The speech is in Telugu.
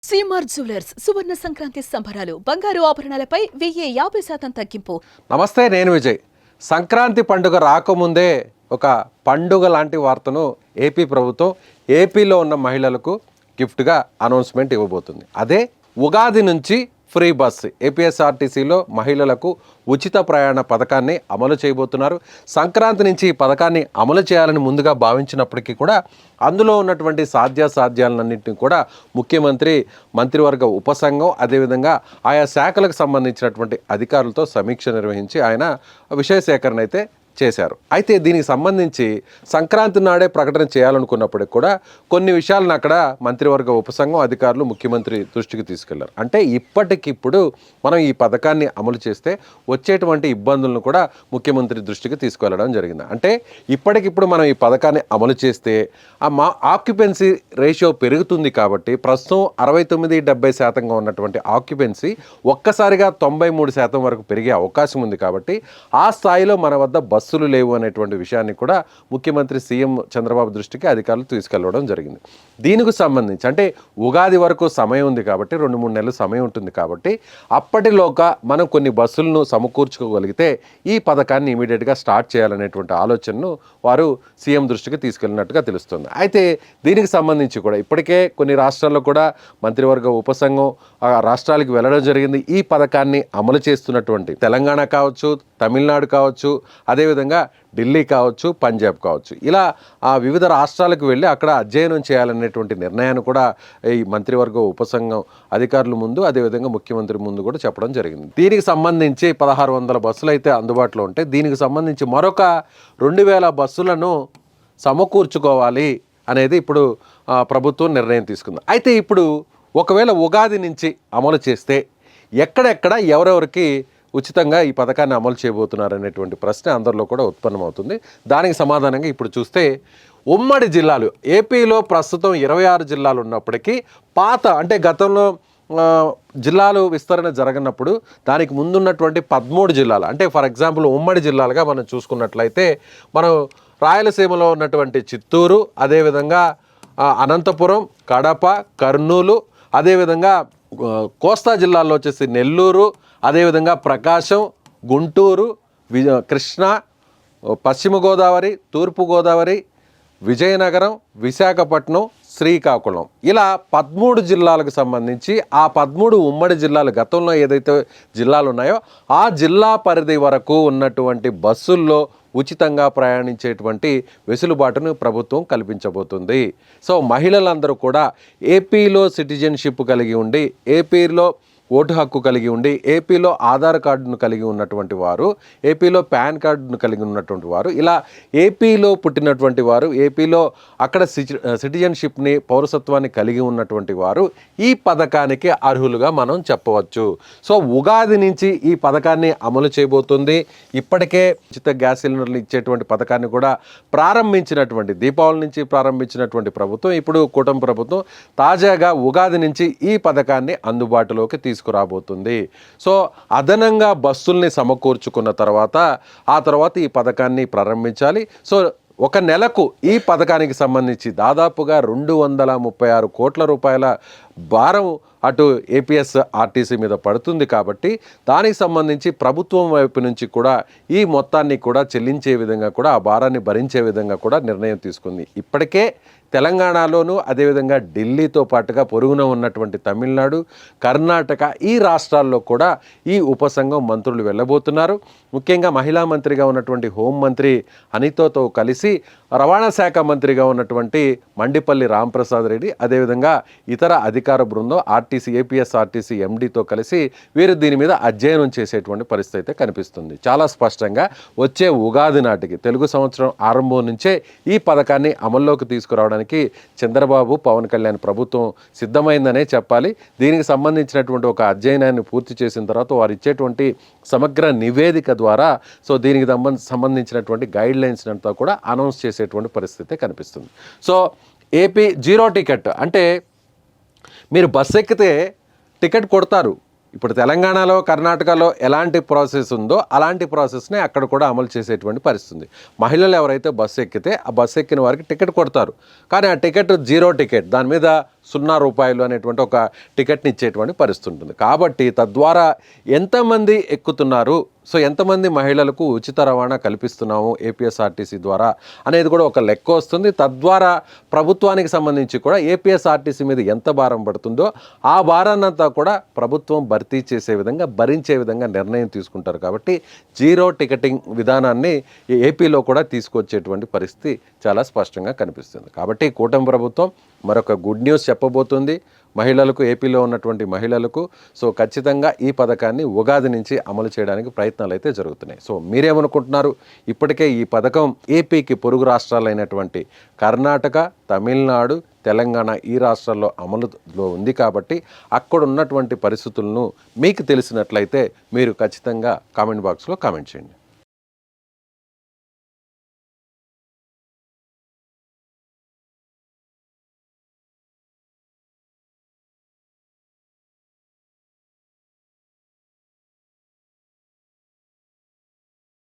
సీమార్ జ్యువెలర్స్ సువర్ణ సంక్రాంతి సంబరాలు బంగారు ఆభరణాలపై 1050% తగ్గింపు. నమస్తే, నేను విజయ్. సంక్రాంతి పండుగ రాకముందే ఒక పండుగ లాంటి వార్తను ఏపీ ప్రభుత్వం ఏపీలో ఉన్న మహిళలకు గిఫ్ట్గా అనౌన్స్మెంట్ ఇవ్వబోతుంది. అదే ఉగాది నుంచి ఫ్రీ బస్ ఏపీఎస్ఆర్టీసీలో మహిళలకు ఉచిత ప్రయాణ పథకాన్ని అమలు చేయబోతున్నారు. సంక్రాంతి నుంచి ఈ పథకాన్ని అమలు చేయాలని ముందుగా భావించినప్పటికీ కూడా అందులో ఉన్నటువంటి సాధ్యాసాధ్యాలన్నింటినీ కూడా ముఖ్యమంత్రి మంత్రివర్గ ఉపసంఘం అదేవిధంగా ఆయా శాఖలకు సంబంధించినటువంటి అధికారులతో సమీక్ష నిర్వహించి ఆయన విషయ సేకరణ అయితే చేశారు. అయితే దీనికి సంబంధించి సంక్రాంతి నాడే ప్రకటన చేయాలనుకున్నప్పటికి కూడా కొన్ని విషయాలను అక్కడ మంత్రివర్గ ఉపసంఘం అధికారులు ముఖ్యమంత్రి దృష్టికి తీసుకెళ్లారు. అంటే ఇప్పటికిప్పుడు మనం ఈ పథకాన్ని అమలు చేస్తే వచ్చేటువంటి ఇబ్బందులను కూడా ముఖ్యమంత్రి దృష్టికి తీసుకువెళ్ళడం జరిగింది. అంటే ఇప్పటికిప్పుడు మనం ఈ పథకాన్ని అమలు చేస్తే మా ఆక్యుపెన్సీ రేషియో పెరుగుతుంది కాబట్టి ప్రస్తుతం 69-70% ఉన్నటువంటి ఆక్యుపెన్సీ ఒక్కసారిగా 93% వరకు పెరిగే అవకాశం ఉంది. కాబట్టి ఆ స్థాయిలో మన వద్ద బస్సులు లేవు అనేటువంటి విషయాన్ని కూడా ముఖ్యమంత్రి సీఎం చంద్రబాబు దృష్టికి అధికారులు తీసుకెళ్లడం జరిగింది. దీనికి సంబంధించి అంటే ఉగాది వరకు సమయం ఉంది కాబట్టి 2-3 నెలలు సమయం ఉంటుంది కాబట్టి అప్పటిలోగా మనం కొన్ని బస్సులను సమకూర్చుకోగలిగితే ఈ పథకాన్ని ఇమీడియట్గా స్టార్ట్ చేయాలనేటువంటి ఆలోచనను వారు సీఎం దృష్టికి తీసుకెళ్ళినట్టుగా తెలుస్తుంది. అయితే దీనికి సంబంధించి కూడా ఇప్పటికే కొన్ని రాష్ట్రాల్లో కూడా మంత్రివర్గ ఉపసంఘం రాష్ట్రాలకు వెళ్ళడం జరిగింది. ఈ పథకాన్ని అమలు చేస్తున్నటువంటి తెలంగాణ కావచ్చు, తమిళనాడు కావచ్చు, అదేవిధంగా ఢిల్లీ కావచ్చు, పంజాబ్ కావచ్చు, ఇలా ఆ వివిధ రాష్ట్రాలకు వెళ్ళి అక్కడ అధ్యయనం చేయాలనేటువంటి నిర్ణయాన్ని కూడా ఈ మంత్రివర్గ ఉపసంఘం అధికారుల ముందు అదేవిధంగా ముఖ్యమంత్రి ముందు కూడా చెప్పడం జరిగింది. దీనికి సంబంధించి 1600 బస్సులు అయితే అందుబాటులో ఉంటాయి. దీనికి సంబంధించి మరొక 2000 బస్సులను సమకూర్చుకోవాలి అనేది ఇప్పుడు ప్రభుత్వం నిర్ణయం తీసుకుంది. అయితే ఇప్పుడు ఒకవేళ ఉగాది నుంచి అమలు చేస్తే ఎక్కడెక్కడ ఎవరెవరికి ఉచితంగా ఈ పథకాన్ని అమలు చేయబోతున్నారు అనేటువంటి ప్రశ్న అందరిలో కూడా ఉత్పన్నమవుతుంది. దానికి సమాధానంగా ఇప్పుడు చూస్తే ఉమ్మడి జిల్లాలు ఏపీలో ప్రస్తుతం 26 జిల్లాలు ఉన్నప్పటికీ పాత అంటే గతంలో జిల్లాలు విస్తరణ జరగనప్పుడు దానికి ముందున్నటువంటి 13 జిల్లాలు అంటే ఫర్ ఎగ్జాంపుల్ ఉమ్మడి జిల్లాలుగా మనం చూసుకున్నట్లయితే మనం రాయలసీమలో ఉన్నటువంటి చిత్తూరు, అదేవిధంగా అనంతపురం, కడప, కర్నూలు, అదేవిధంగా కోస్తా జిల్లాల్లో వచ్చేసి నెల్లూరు, అదేవిధంగా ప్రకాశం, గుంటూరు, కృష్ణా, పశ్చిమ గోదావరి, తూర్పు గోదావరి, విజయనగరం, విశాఖపట్నం, శ్రీకాకుళం, ఇలా 13 జిల్లాలకు సంబంధించి ఆ 13 ఉమ్మడి జిల్లాలు గతంలో ఏదైతే జిల్లాలు ఉన్నాయో ఆ జిల్లా పరిధి వరకు ఉన్నటువంటి బస్సుల్లో ఉచితంగా ప్రయాణించేటువంటి వెసులుబాటును ప్రభుత్వం కల్పించబోతుంది. సో మహిళలందరూ కూడా ఏపీలో సిటిజన్షిప్ కలిగి ఉండి, ఏపీలో ఓటు హక్కు కలిగి ఉండి, ఏపీలో ఆధార్ కార్డును కలిగి ఉన్నటువంటి వారు, ఏపీలో పాన్ కార్డును కలిగి ఉన్నటువంటి వారు, ఇలా ఏపీలో పుట్టినటువంటి వారు, ఏపీలో అక్కడ సిటిజన్షిప్ని పౌరసత్వాన్ని కలిగి ఉన్నటువంటి వారు ఈ పథకానికి అర్హులుగా మనం చెప్పవచ్చు. సో ఉగాది నుంచి ఈ పథకాన్ని అమలు చేయబోతుంది. ఇప్పటికే ఉచిత గ్యాస్ సిలిండర్లు ఇచ్చేటువంటి పథకాన్ని కూడా ప్రారంభించినటువంటి దీపావళి నుంచి ప్రారంభించినటువంటి ప్రభుత్వం ఇప్పుడు కూటమి ప్రభుత్వం తాజాగా ఉగాది నుంచి ఈ పథకాన్ని అందుబాటులోకి తీసుకురాబోతుంది. సో అదనంగా బస్సుల్ని సమకూర్చుకున్న తర్వాత ఆ తర్వాత ఈ పథకాన్ని ప్రారంభించాలి. సో ఒక నెలకు ఈ పథకానికి సంబంధించి దాదాపుగా 236 కోట్ల రూపాయల భారం అటు ఏపీఎస్ఆర్టీసీ మీద పడుతుంది. కాబట్టి దానికి సంబంధించి ప్రభుత్వం వైపు నుంచి కూడా ఈ మొత్తాన్ని కూడా చెల్లించే విధంగా కూడా ఆ భారాన్ని భరించే విధంగా కూడా నిర్ణయం తీసుకుంది. ఇప్పటికే తెలంగాణలోను అదేవిధంగా ఢిల్లీతో పాటుగా పొరుగున ఉన్నటువంటి తమిళనాడు, కర్ణాటక ఈ రాష్ట్రాల్లో కూడా ఈ ఉపసంఘం మంత్రులు వెళ్ళబోతున్నారు. ముఖ్యంగా మహిళా మంత్రిగా ఉన్నటువంటి హోంమంత్రి అనితతో కలిసి రవాణా శాఖ మంత్రిగా ఉన్నటువంటి మండిపల్లి రాంప్రసాద్ రెడ్డి అదేవిధంగా ఇతర అధికార బృందం ఏపీఎస్ఆర్టీసీ ఎండీతో కలిసి వీరు దీని మీద అధ్యయనం చేసేటువంటి పరిస్థితి అయితే కనిపిస్తుంది. చాలా స్పష్టంగా వచ్చే ఉగాది నాటికి తెలుగు సంవత్సరం ఆరంభం నుంచే ఈ పథకాన్ని అమల్లోకి తీసుకురావడానికి చంద్రబాబు, పవన్ కళ్యాణ్ ప్రభుత్వం సిద్ధమైందనే చెప్పాలి. దీనికి సంబంధించినటువంటి ఒక అధ్యయనాన్ని పూర్తి చేసిన తర్వాత వారు ఇచ్చేటువంటి సమగ్ర నివేదిక ద్వారా సో దీనికి సంబంధించినటువంటి గైడ్ లైన్స్ అంతా కూడా అనౌన్స్ చేసేటువంటి పరిస్థితి కనిపిస్తుంది. సో ఏపీ 0 టికెట్ అంటే మీరు బస్సు ఎక్కితే టికెట్ కొడతారు. ఇప్పుడు తెలంగాణలో, కర్ణాటకలో ఎలాంటి ప్రాసెస్ ఉందో అలాంటి ప్రాసెస్ని అక్కడ కూడా అమలు చేసేటువంటి పరిస్థితి. మహిళలు ఎవరైతే బస్సు ఎక్కితే ఆ బస్సు ఎక్కిన వారికి టికెట్ కొడతారు. కానీ ఆ టికెట్ 0 టికెట్, దాని మీద ₹0 అనేటువంటి ఒక టికెట్ని ఇచ్చేటువంటి పరిస్థితి ఉంటుంది. కాబట్టి తద్వారా ఎంతమంది ఎక్కుతున్నారు, సో ఎంతమంది మహిళలకు ఉచిత రవాణా కల్పిస్తున్నాము ఏపీఎస్ఆర్టీసీ ద్వారా అనేది కూడా ఒక లెక్క వస్తుంది. తద్వారా ప్రభుత్వానికి సంబంధించి కూడా ఏపీఎస్ఆర్టీసీ మీద ఎంత భారం పడుతుందో ఆ భారాన్నంతా కూడా ప్రభుత్వం భర్తీ చేసే విధంగా, భరించే విధంగా నిర్ణయం తీసుకుంటారు. కాబట్టి జీరో టికెటింగ్ విధానాన్ని ఏపీలో కూడా తీసుకొచ్చేటువంటి పరిస్థితి చాలా స్పష్టంగా కనిపిస్తుంది. కాబట్టి కూటమి ప్రభుత్వం మరొక గుడ్ న్యూస్ చెప్పబోతుంది మహిళలకు, ఏపీలో ఉన్నటువంటి మహిళలకు. సో ఖచ్చితంగా ఈ పథకాన్ని ఉగాది నుంచి అమలు చేయడానికి ప్రయత్నాలు అయితే జరుగుతున్నాయి. సో మీరేమనుకుంటున్నారు? ఇప్పటికే ఈ పథకం ఏపీకి పొరుగు రాష్ట్రాలైనటువంటి కర్ణాటక, తమిళనాడు, తెలంగాణ ఈ రాష్ట్రాల్లో అమలులో ఉంది. కాబట్టి అక్కడ ఉన్నటువంటి పరిస్థితులను మీకు తెలిసినట్లయితే మీరు ఖచ్చితంగా కామెంట్ బాక్స్లో కామెంట్ చేయండి.